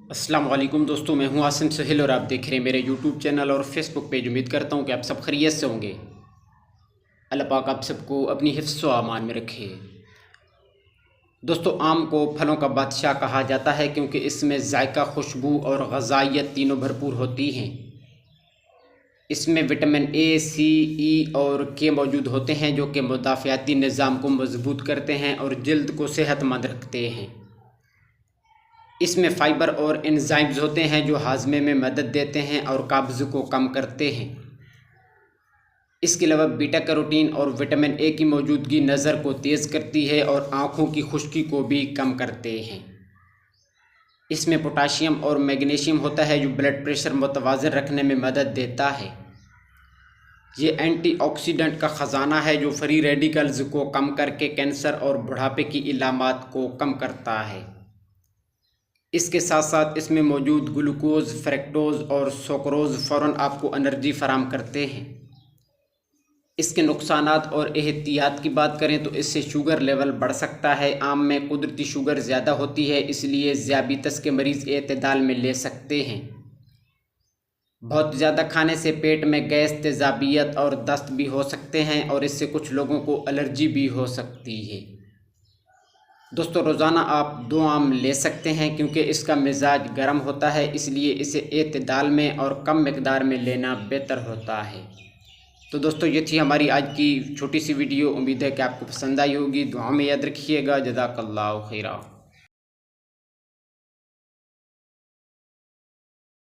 अस्सलाम वालेकुम दोस्तों, मैं हूं आसिम सहिल और आप देख रहे हैं मेरे यूट्यूब चैनल और फेसबुक पेज। उम्मीद करता हूं कि आप सब खैरियत से होंगे। अल्लाह पाक आप सबको अपनी हिफ्ज़ व अमान में रखे। दोस्तों, आम को फलों का बादशाह कहा जाता है क्योंकि इसमें जायका, खुशबू और ग़ज़ाइयत तीनों भरपूर होती हैं। इसमें विटामिन ए, सी, ई और के मौजूद होते हैं जो कि मुदाफ़ियाती निज़ाम को मजबूत करते हैं और जल्द को सेहतमंद रखते हैं। इसमें फ़ाइबर और एंजाइम्स होते हैं जो हाजमे में मदद देते हैं और कब्ज़ को कम करते हैं। इसके अलावा बीटा कैरोटीन और विटामिन ए की मौजूदगी नज़र को तेज़ करती है और आँखों की खुश्की को भी कम करते हैं। इसमें पोटाशियम और मैग्नीशियम होता है जो ब्लड प्रेशर मुतवाज़िन रखने में मदद देता है। ये एंटीऑक्सीडेंट का ख़जाना है जो फ्री रेडिकल्स को कम करके कैंसर और बुढ़ापे की इलामात को कम करता है। इसके साथ साथ इसमें मौजूद ग्लूकोज, फ्रक्टोज और सुक्रोज फ़ौरन आपको एनर्जी फराहम करते हैं। इसके नुकसानात और एहतियात की बात करें तो इससे शुगर लेवल बढ़ सकता है। आम में कुदरती शुगर ज़्यादा होती है, इसलिए ज़ियाबितस के मरीज़ एतदाल में ले सकते हैं। बहुत ज़्यादा खाने से पेट में गैस, तेज़ाबियत और दस्त भी हो सकते हैं और इससे कुछ लोगों को एलर्जी भी हो सकती है। दोस्तों, रोज़ाना आप 2 आम ले सकते हैं क्योंकि इसका मिजाज गर्म होता है, इसलिए इसे एतदाल में और कम मिकदार में लेना बेहतर होता है। तो दोस्तों, ये थी हमारी आज की छोटी सी वीडियो। उम्मीद है कि आपको पसंद आई होगी। दुआ में याद रखिएगा। जज़ाकल्लाहु खैरा।